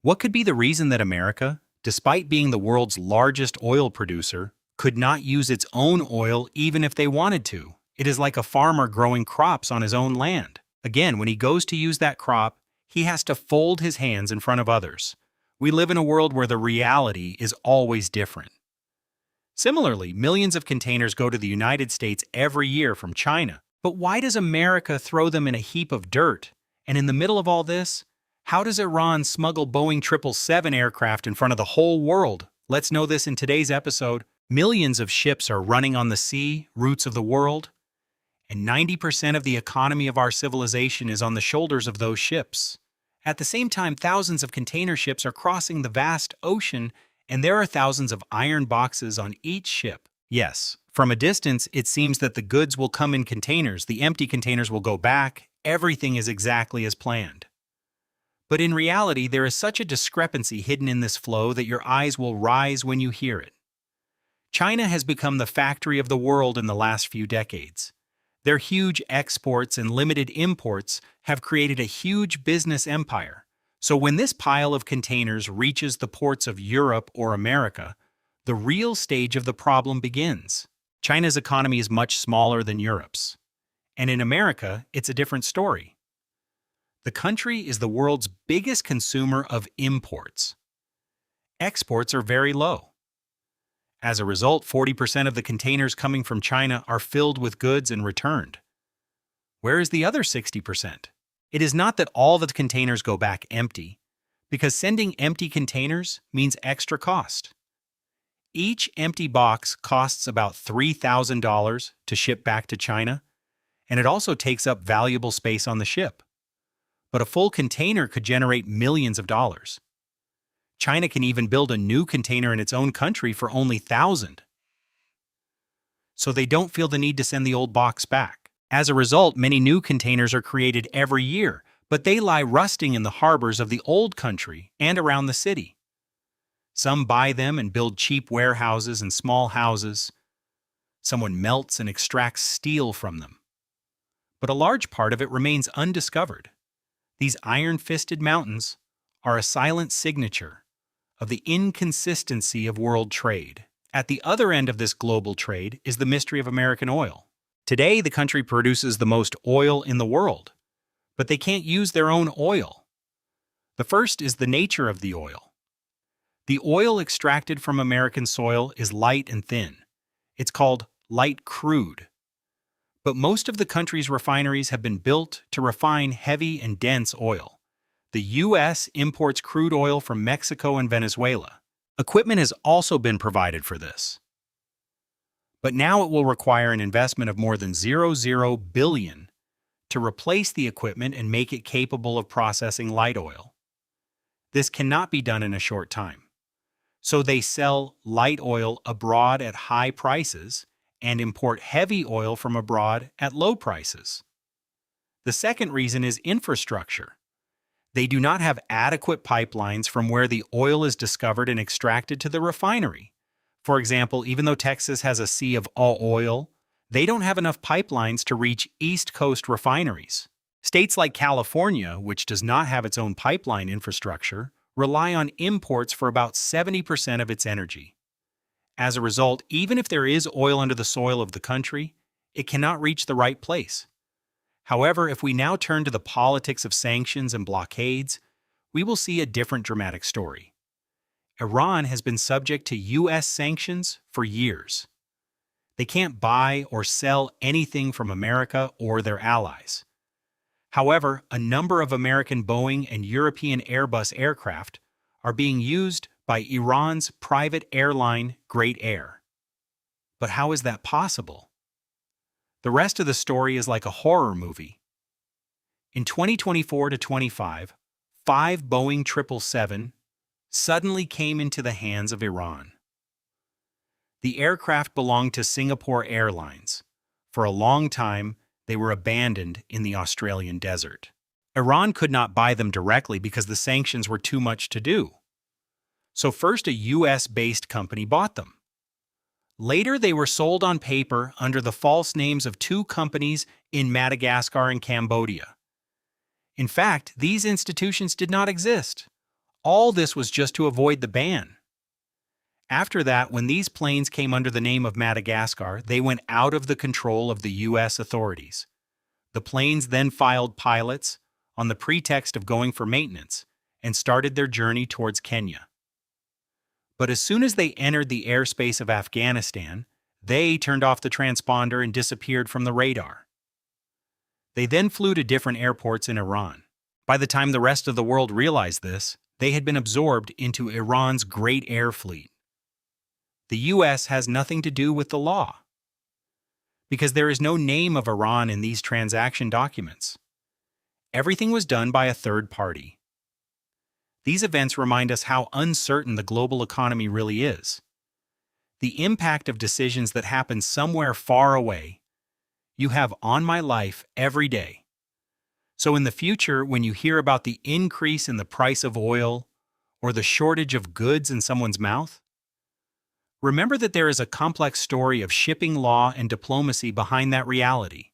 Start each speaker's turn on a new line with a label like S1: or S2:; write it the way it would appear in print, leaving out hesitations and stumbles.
S1: What could be the reason that America, despite being the world's largest oil producer, could not use its own oil even if they wanted to? It is like a farmer growing crops on his own land. Again, when he goes to use that crop, he has to fold his hands in front of others. We live in a world where the reality is always different. Similarly, millions of containers go to the United States every year from China. But why does America throw them in a heap of dirt? And in the middle of all this, how does Iran smuggle Boeing 777 aircraft in front of the whole world? Let's know this in today's episode. Millions of ships are running on the sea, routes of the world, and 90% of the economy of our civilization is on the shoulders of those ships. At the same time, thousands of container ships are crossing the vast ocean, and there are thousands of iron boxes on each ship. Yes, from a distance, it seems that the goods will come in containers, the empty containers will go back, everything is exactly as planned. But in reality, there is such a discrepancy hidden in this flow that your eyes will rise when you hear it. China has become the factory of the world in the last few decades. Their huge exports and limited imports have created a huge business empire. So when this pile of containers reaches the ports of Europe or America, the real stage of the problem begins. China's economy is much smaller than Europe's. And in America, it's a different story. The country is the world's biggest consumer of imports. Exports are very low. As a result, 40% of the containers coming from China are filled with goods and returned. Where is the other 60%? It is not that all the containers go back empty, because sending empty containers means extra cost. Each empty box costs about $3,000 to ship back to China, and it also takes up valuable space on the ship. But a full container could generate millions of dollars. China can even build a new container in its own country for only $1,000. So they don't feel the need to send the old box back. As a result, many new containers are created every year, but they lie rusting in the harbors of the old country and around the city. Some buy them and build cheap warehouses and small houses. Someone melts and extracts steel from them. But a large part of it remains undiscovered. These iron-fisted mountains are a silent signature of the inconsistency of world trade. At the other end of this global trade is the mystery of American oil. Today, the country produces the most oil in the world, but they can't use their own oil. The first is the nature of the oil. The oil extracted from American soil is light and thin. It's called light crude. But most of the country's refineries have been built to refine heavy and dense oil. The U.S. imports crude oil from Mexico and Venezuela. Equipment has also been provided for this. But now it will require an investment of more than $0 billion to replace the equipment and make it capable of processing light oil. This cannot be done in a short time. So they sell light oil abroad at high prices and import heavy oil from abroad at low prices. The second reason is infrastructure. They do not have adequate pipelines from where the oil is discovered and extracted to the refinery. For example, even though Texas has a sea of oil, they don't have enough pipelines to reach East Coast refineries. States like California, which does not have its own pipeline infrastructure, rely on imports for about 70% of its energy. As a result, even if there is oil under the soil of the country, it cannot reach the right place. However, if we now turn to the politics of sanctions and blockades, we will see a different dramatic story. Iran has been subject to U.S. sanctions for years. They can't buy or sell anything from America or their allies. However, a number of American Boeing and European Airbus aircraft are being used by Iran's private airline Great Air. But how is that possible? The rest of the story is like a horror movie. In 2024 to 25, 5 Boeing 777 suddenly came into the hands of Iran. The aircraft belonged to Singapore Airlines. For a long time, they were abandoned in the Australian desert. Iran could not buy them directly because the sanctions were too much to do. So first a US-based company bought them. Later they were sold on paper under the false names of 2 companies in Madagascar and Cambodia. In fact, these institutions did not exist. All this was just to avoid the ban. After that, when these planes came under the name of Madagascar, they went out of the control of the U.S. authorities. The planes then filed pilots on the pretext of going for maintenance and started their journey towards Kenya. But as soon as they entered the airspace of Afghanistan, they turned off the transponder and disappeared from the radar. They then flew to different airports in Iran. By the time the rest of the world realized this, they had been absorbed into Iran's great air fleet. The U.S. has nothing to do with the law, because there is no name of Iran in these transaction documents. Everything was done by a third party. These events remind us how uncertain the global economy really is. The impact of decisions that happen somewhere far away you have on my life every day. So in the future, when you hear about the increase in the price of oil or the shortage of goods in someone's mouth, remember that there is a complex story of shipping law and diplomacy behind that reality.